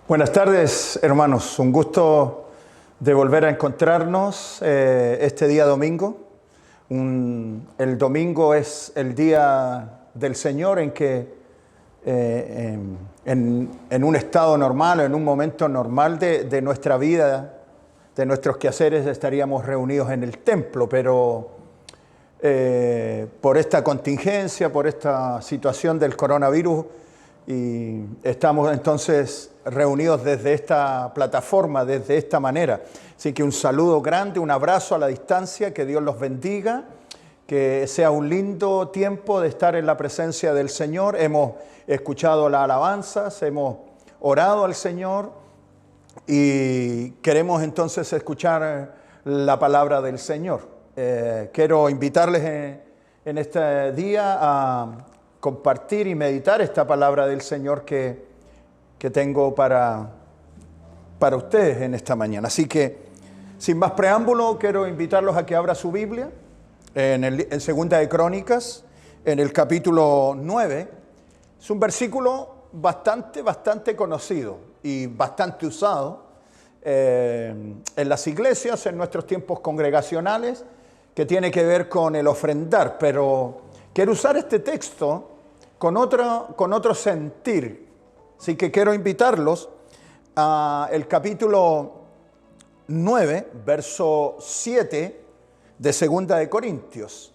Buenas tardes, hermanos. Un gusto de volver a encontrarnos este día domingo. El domingo es el día del Señor en que en un estado normal, en un momento normal de nuestra vida, de nuestros quehaceres, estaríamos reunidos en el templo, pero por esta contingencia, por esta situación del coronavirus, y estamos entonces reunidos desde esta plataforma, desde esta manera. Así que un saludo grande, un abrazo a la distancia, que Dios los bendiga, que sea un lindo tiempo de estar en la presencia del Señor. Hemos escuchado las alabanzas, hemos orado al Señor y queremos entonces escuchar la palabra del Señor. Quiero invitarles en este día a compartir y meditar esta palabra del Señor que tengo para ustedes en esta mañana. Así que, sin más preámbulo, quiero invitarlos a que abra su Biblia en Segunda de Crónicas, en el capítulo 9. Es un versículo bastante conocido y bastante usado en las iglesias, en nuestros tiempos congregacionales, que tiene que ver con el ofrendar, pero quiero usar este texto con otro sentir. Así que quiero invitarlos al capítulo 9, verso 7 de Segunda de Corintios.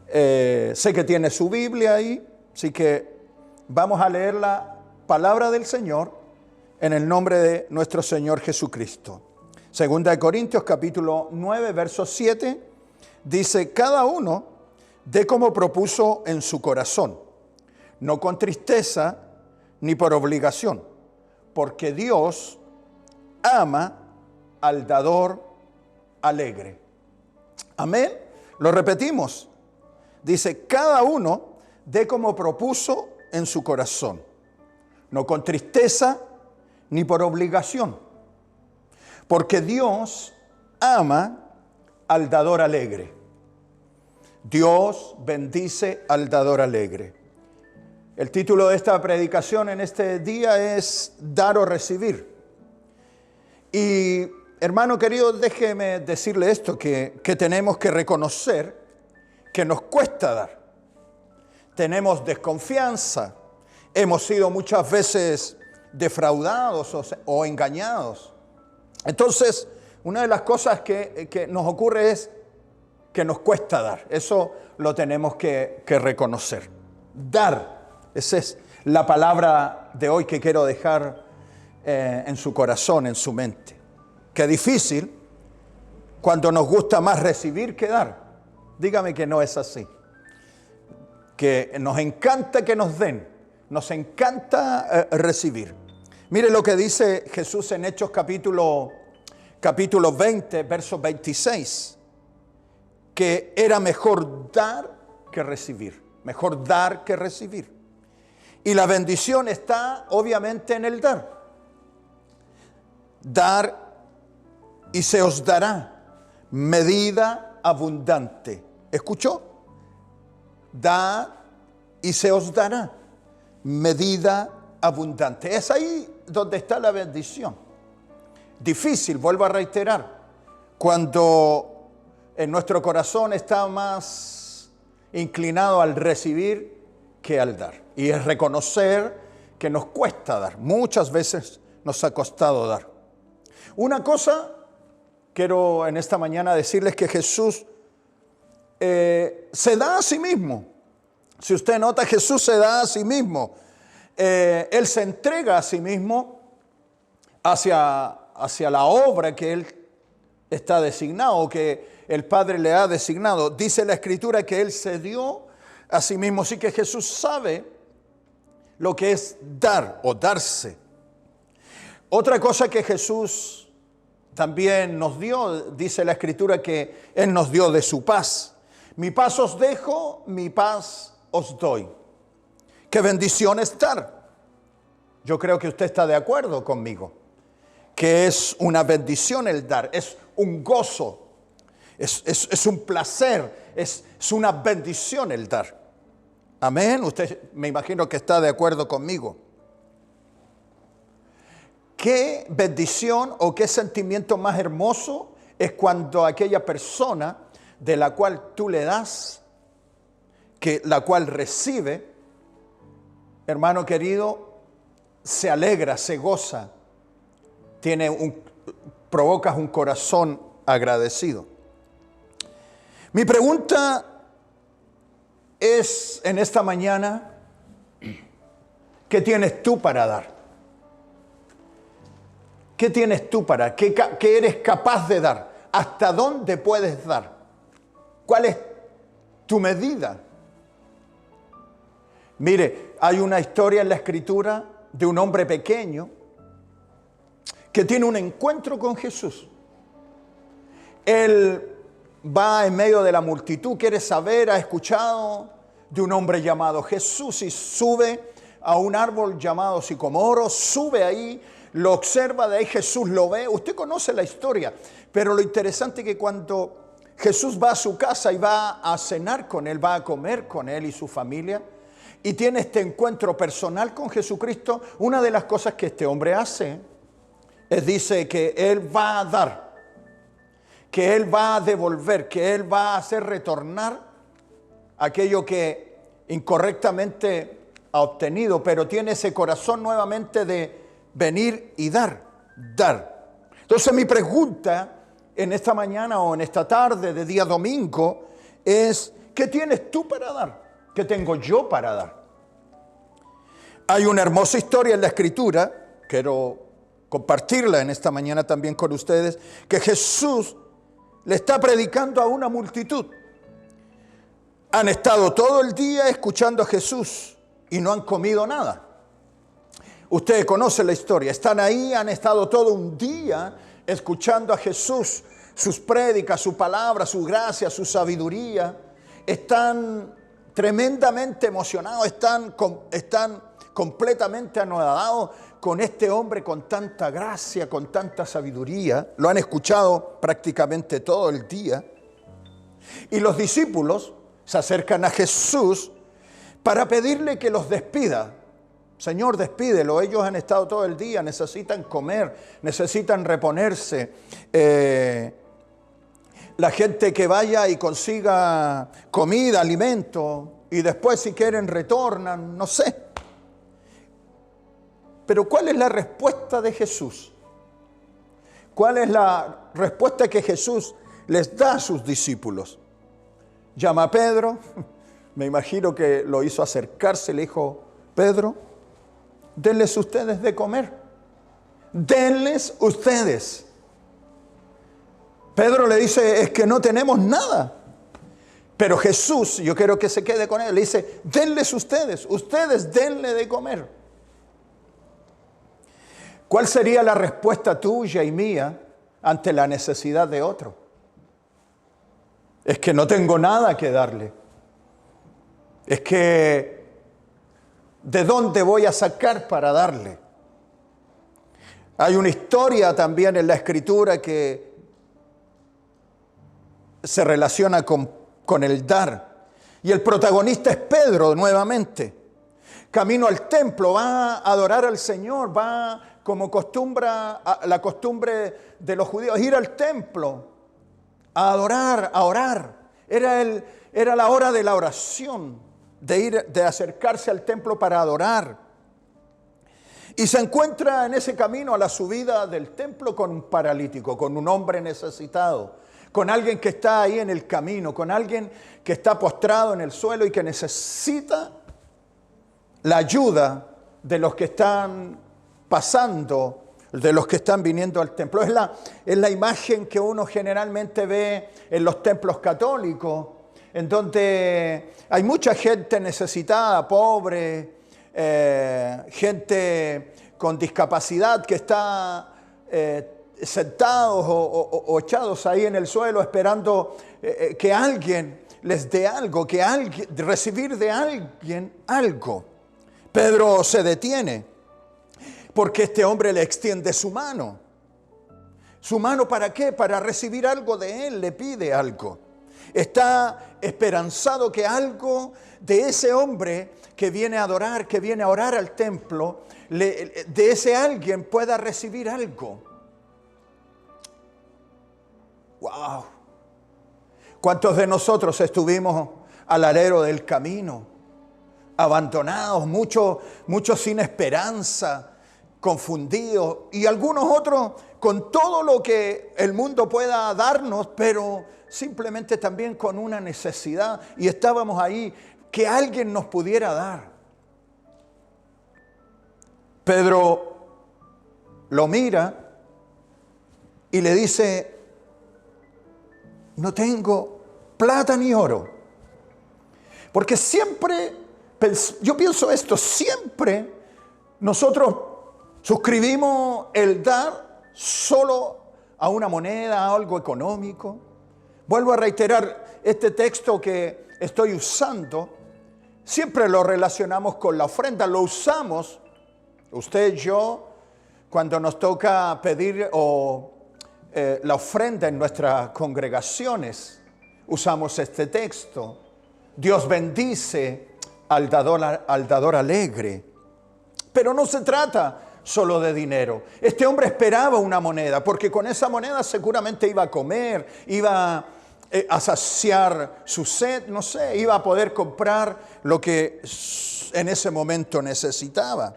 Sé que tiene su Biblia ahí, así que vamos a leer la palabra del Señor en el nombre de nuestro Señor Jesucristo. Segunda de Corintios, capítulo 9, verso 7, dice: cada uno dé como propuso en su corazón, no con tristeza ni por obligación, porque Dios ama al dador alegre. Amén. Lo repetimos. Dice: cada uno dé como propuso en su corazón, no con tristeza ni por obligación, porque Dios ama al dador alegre. Dios bendice al dador alegre. El título de esta predicación en este día es Dar o Recibir. Y hermano querido, déjeme decirle esto, que tenemos que reconocer que nos cuesta dar. Tenemos desconfianza, hemos sido muchas veces defraudados o engañados. Entonces, una de las cosas que nos ocurre es que nos cuesta dar. Eso lo tenemos que reconocer. Dar. Esa es la palabra de hoy que quiero dejar en su corazón, en su mente. Qué difícil cuando nos gusta más recibir que dar. Dígame que no es así. Que nos encanta que nos den, nos encanta recibir. Mire lo que dice Jesús en Hechos capítulo 20, verso 26, que era mejor dar que recibir, mejor dar que recibir. Y la bendición está obviamente en el dar. Dar y se os dará medida abundante. ¿Escuchó? Dar y se os dará medida abundante. Es ahí donde está la bendición. Difícil, vuelvo a reiterar, cuando en nuestro corazón está más inclinado al recibir que al dar. Y es reconocer que nos cuesta dar. Muchas veces nos ha costado dar. Una cosa quiero en esta mañana decirles, que Jesús se da a sí mismo. Si usted nota, Jesús se da a sí mismo. Él se entrega a sí mismo hacia la obra que Él está designado, que el Padre le ha designado. Dice la Escritura que Él se dio a sí mismo. Así que Jesús sabe lo que es dar o darse. Otra cosa que Jesús también nos dio, dice la Escritura que Él nos dio de su paz. Mi paz os dejo, mi paz os doy. Qué bendición es dar. Yo creo que usted está de acuerdo conmigo, que es una bendición el dar, es un gozo, es un placer, es una bendición el dar. Amén. Usted me imagino que está de acuerdo conmigo. qué bendición o qué sentimiento más hermoso es cuando aquella persona de la cual tú le das, la cual recibe, hermano querido, se alegra, se goza, provocas un corazón agradecido. Mi pregunta es en esta mañana, ¿qué tienes tú para dar? ¿Qué tienes tú para dar? ¿Qué eres capaz de dar? ¿Hasta dónde puedes dar? ¿Cuál es tu medida? Mire, hay una historia en la Escritura de un hombre pequeño que tiene un encuentro con Jesús. Él va en medio de la multitud, quiere saber, ha escuchado de un hombre llamado Jesús y sube a un árbol llamado sicomoro, sube ahí, lo observa, de ahí Jesús lo ve. Usted conoce la historia, pero lo interesante es que cuando Jesús va a su casa y va a cenar con él, va a comer con él y su familia, y tiene este encuentro personal con Jesucristo, una de las cosas que este hombre hace es dice que él va a dar, que él va a devolver, que él va a hacer retornar aquello que incorrectamente ha obtenido, pero tiene ese corazón nuevamente de venir y dar. Entonces mi pregunta en esta mañana o en esta tarde de día domingo es, ¿qué tienes tú para dar? ¿Qué tengo yo para dar? Hay una hermosa historia en la Escritura, quiero compartirla en esta mañana también con ustedes, que Jesús le está predicando a una multitud. Han estado todo el día escuchando a Jesús y no han comido nada. Ustedes conocen la historia, están ahí, han estado todo un día escuchando a Jesús, sus prédicas, su palabra, su gracia, su sabiduría. Están tremendamente emocionados, están completamente anonadados con este hombre con tanta gracia, con tanta sabiduría. Lo han escuchado prácticamente todo el día. Y los discípulos se acercan a Jesús para pedirle que los despida. Señor, despídelo, ellos han estado todo el día, necesitan comer, necesitan reponerse. La gente que vaya y consiga comida, alimento, y después si quieren retornan, no sé. Pero ¿cuál es la respuesta de Jesús? ¿Cuál es la respuesta que Jesús les da a sus discípulos? Llama a Pedro, me imagino que lo hizo acercarse, le dijo, Pedro, denles ustedes de comer. Denles ustedes. Pedro le dice, es que no tenemos nada. Pero Jesús, yo quiero que se quede con él, le dice, denles ustedes denle de comer. ¿Cuál sería la respuesta tuya y mía ante la necesidad de otro? Es que no tengo nada que darle. Es que, ¿de dónde voy a sacar para darle? Hay una historia también en la Escritura que se relaciona con el dar. Y el protagonista es Pedro nuevamente. Camino al templo, va a adorar al Señor, va como la costumbre de los judíos, ir al templo, a adorar, a orar. Era la hora de la oración, de acercarse al templo para adorar. Y se encuentra en ese camino a la subida del templo con un paralítico, con un hombre necesitado, con alguien que está ahí en el camino, con alguien que está postrado en el suelo y que necesita la ayuda de los que están pasando, de los que están viniendo al templo. Es la imagen que uno generalmente ve en los templos católicos, en donde hay mucha gente necesitada, pobre, gente con discapacidad que está sentados o echados ahí en el suelo esperando que alguien les dé algo, recibir de alguien algo. Pedro se detiene porque este hombre le extiende su mano. ¿Su mano para qué? Para recibir algo de él, le pide algo. Está esperanzado que algo de ese hombre que viene a adorar, que viene a orar al templo, de ese alguien pueda recibir algo. ¡Wow! ¿Cuántos de nosotros estuvimos al alero del camino? Abandonados, muchos sin esperanza, confundidos, y algunos otros con todo lo que el mundo pueda darnos, pero simplemente también con una necesidad, y estábamos ahí, que alguien nos pudiera dar. Pedro lo mira y le dice: no tengo plata ni oro. Porque siempre, yo pienso esto, siempre nosotros suscribimos el dar solo a una moneda, a algo económico. Vuelvo a reiterar, este texto que estoy usando, siempre lo relacionamos con la ofrenda, lo usamos, usted y yo, cuando nos toca pedir la ofrenda en nuestras congregaciones, usamos este texto. Dios bendice al dador alegre. Pero no se trata solo de dinero. Este hombre esperaba una moneda, porque con esa moneda seguramente iba a comer, iba a saciar su sed, no sé, iba a poder comprar lo que en ese momento necesitaba.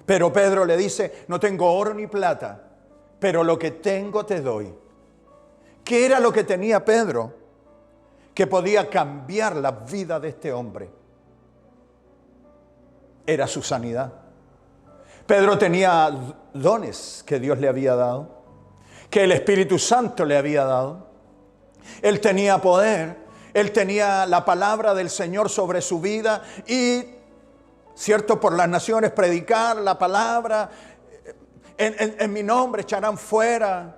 Pero Pedro le dice: no tengo oro ni plata, pero lo que tengo te doy. ¿Qué era lo que tenía Pedro que podía cambiar la vida de este hombre? Era su sanidad. Pedro tenía dones que Dios le había dado, que el Espíritu Santo le había dado. Él tenía poder, él tenía la palabra del Señor sobre su vida y, cierto, por las naciones predicar la palabra. En mi nombre echarán fuera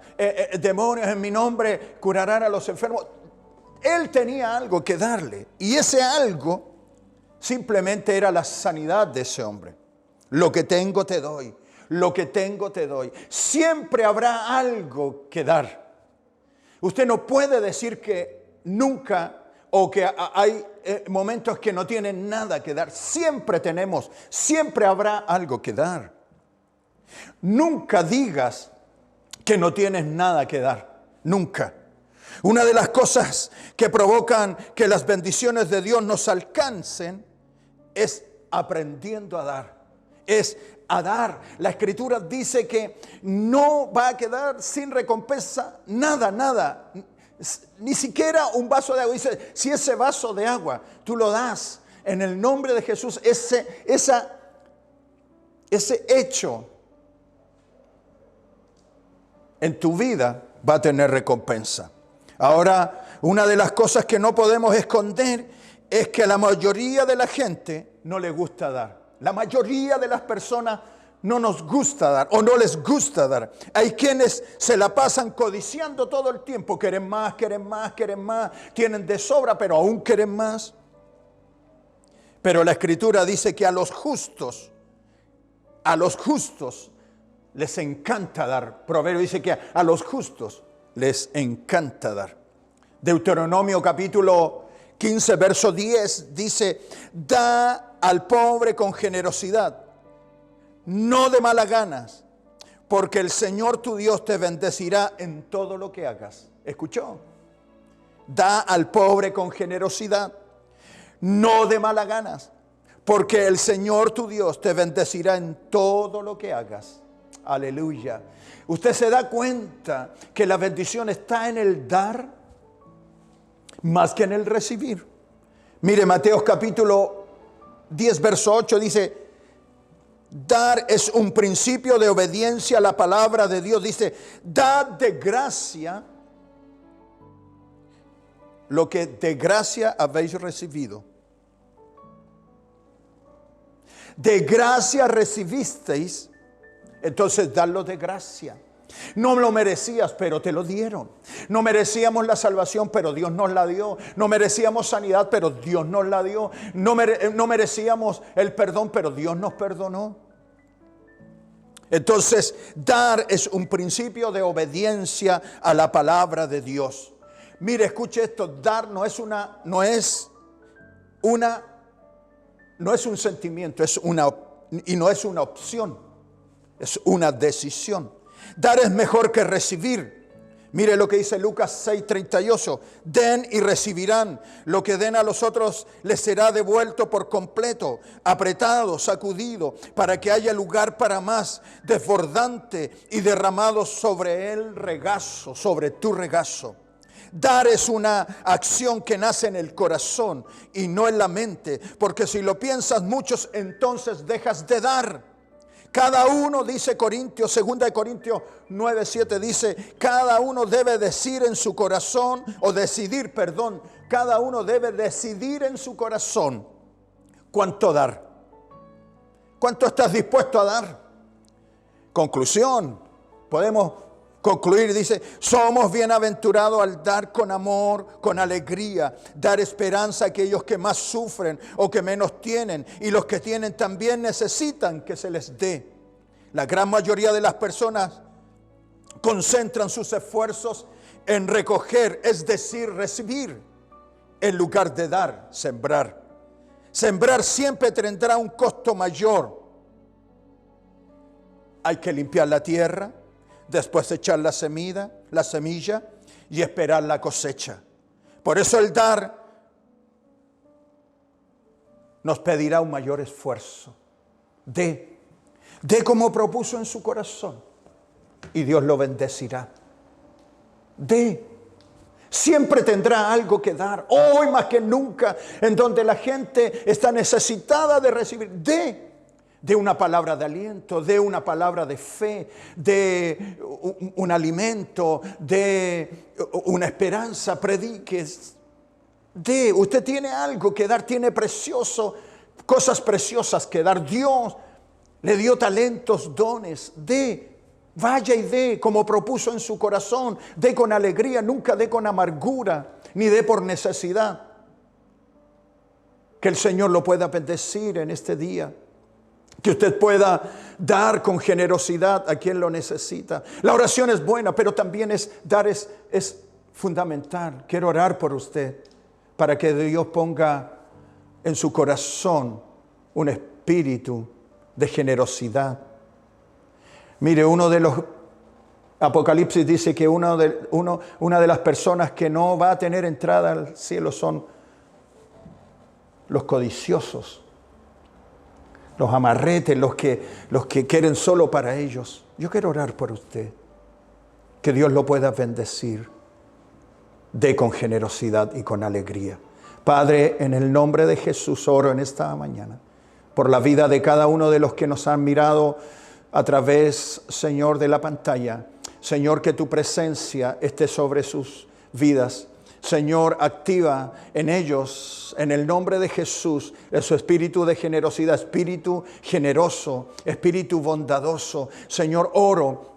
demonios, en mi nombre curarán a los enfermos. Él tenía algo que darle, y ese algo simplemente era la sanidad de ese hombre. Lo que tengo te doy, lo que tengo te doy. Siempre habrá algo que dar. Usted no puede decir que nunca, o que hay momentos que no tienen nada que dar. Siempre tenemos, siempre habrá algo que dar. Nunca digas que no tienes nada que dar. Nunca. Una de las cosas que provocan que las bendiciones de Dios nos alcancen es aprendiendo a dar. Es a dar. La Escritura dice que no va a quedar sin recompensa nada. Ni siquiera un vaso de agua. Dice, si ese vaso de agua tú lo das en el nombre de Jesús, ese hecho en tu vida va a tener recompensa. Ahora, una de las cosas que no podemos esconder es que a la mayoría de la gente no le gusta dar. La mayoría de las personas no nos gusta dar o no les gusta dar. Hay quienes se la pasan codiciando todo el tiempo. Quieren más, tienen de sobra, pero aún quieren más. Pero la Escritura dice que a los justos les encanta dar. Proverbio dice que a los justos les encanta dar. Deuteronomio capítulo 15, verso 10 dice: da al pobre con generosidad, no de malas ganas, porque el Señor tu Dios te bendecirá en todo lo que hagas. ¿Escuchó? Da al pobre con generosidad, no de malas ganas, porque el Señor tu Dios te bendecirá en todo lo que hagas. Aleluya. Usted se da cuenta que la bendición está en el dar más que en el recibir. Mire, Mateo capítulo 10, verso 8 dice: dar es un principio de obediencia a la palabra de Dios. Dice: dad de gracia lo que de gracia habéis recibido. De gracia recibisteis, entonces dadlo de gracia. No lo merecías, pero te lo dieron. No merecíamos la salvación, pero Dios nos la dio. No merecíamos sanidad, pero Dios nos la dio. No merecíamos el perdón, pero Dios nos perdonó. Entonces, dar es un principio de obediencia a la palabra de Dios. Mire, escuche esto, dar no es un sentimiento, y no es una opción, es una decisión. Dar es mejor que recibir. Mire lo que dice Lucas 6:38. Den y recibirán. Lo que den a los otros les será devuelto por completo, apretado, sacudido, para que haya lugar para más, desbordante y derramado sobre el regazo, sobre tu regazo. Dar es una acción que nace en el corazón y no en la mente, porque si lo piensas muchos, entonces dejas de dar. Cada uno, dice Corintios, 2 Corintios 9:7 dice, cada uno debe decidir en su corazón, cada uno debe decidir en su corazón cuánto dar. ¿Cuánto estás dispuesto a dar? Conclusión, podemos concluir, dice, somos bienaventurados al dar con amor, con alegría, dar esperanza a aquellos que más sufren o que menos tienen, y los que tienen también necesitan que se les dé. La gran mayoría de las personas concentran sus esfuerzos en recoger, es decir, recibir, en lugar de dar, sembrar. Sembrar siempre tendrá un costo mayor. Hay que limpiar la tierra, después echar la semilla y esperar la cosecha. Por eso el dar nos pedirá un mayor esfuerzo. Dé como propuso en su corazón y Dios lo bendecirá. Dé. Siempre tendrá algo que dar. Hoy más que nunca, en donde la gente está necesitada de recibir. De una palabra de aliento, de una palabra de fe, de un alimento, de una esperanza, prediques. Usted tiene algo que dar, tiene cosas preciosas que dar. Dios le dio talentos, dones. Vaya y dé como propuso en su corazón. Dé con alegría, nunca dé con amargura, ni dé por necesidad. Que el Señor lo pueda bendecir en este día. Que usted pueda dar con generosidad a quien lo necesita. La oración es buena, pero también dar es fundamental. Quiero orar por usted para que Dios ponga en su corazón un espíritu de generosidad. Mire, uno de los Apocalipsis dice que una de las personas que no va a tener entrada al cielo son los codiciosos. Los amarretes, los que quieren solo para ellos. Yo quiero orar por usted. Que Dios lo pueda bendecir. Dé con generosidad y con alegría. Padre, en el nombre de Jesús oro en esta mañana por la vida de cada uno de los que nos han mirado a través, Señor, de la pantalla. Señor, que tu presencia esté sobre sus vidas. Señor, activa en ellos, en el nombre de Jesús, su espíritu de generosidad, espíritu generoso, espíritu bondadoso. Señor, oro,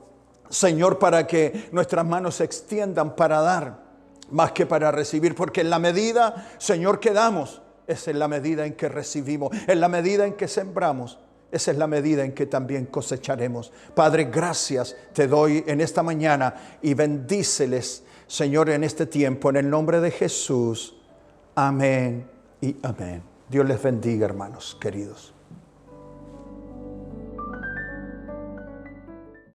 Señor, para que nuestras manos se extiendan para dar, más que para recibir, porque en la medida, Señor, que damos, es en la medida en que recibimos, en la medida en que sembramos, esa es la medida en que también cosecharemos. Padre, gracias te doy en esta mañana y bendíceles, Señor, en este tiempo, en el nombre de Jesús. Amén y amén. Dios les bendiga, hermanos queridos.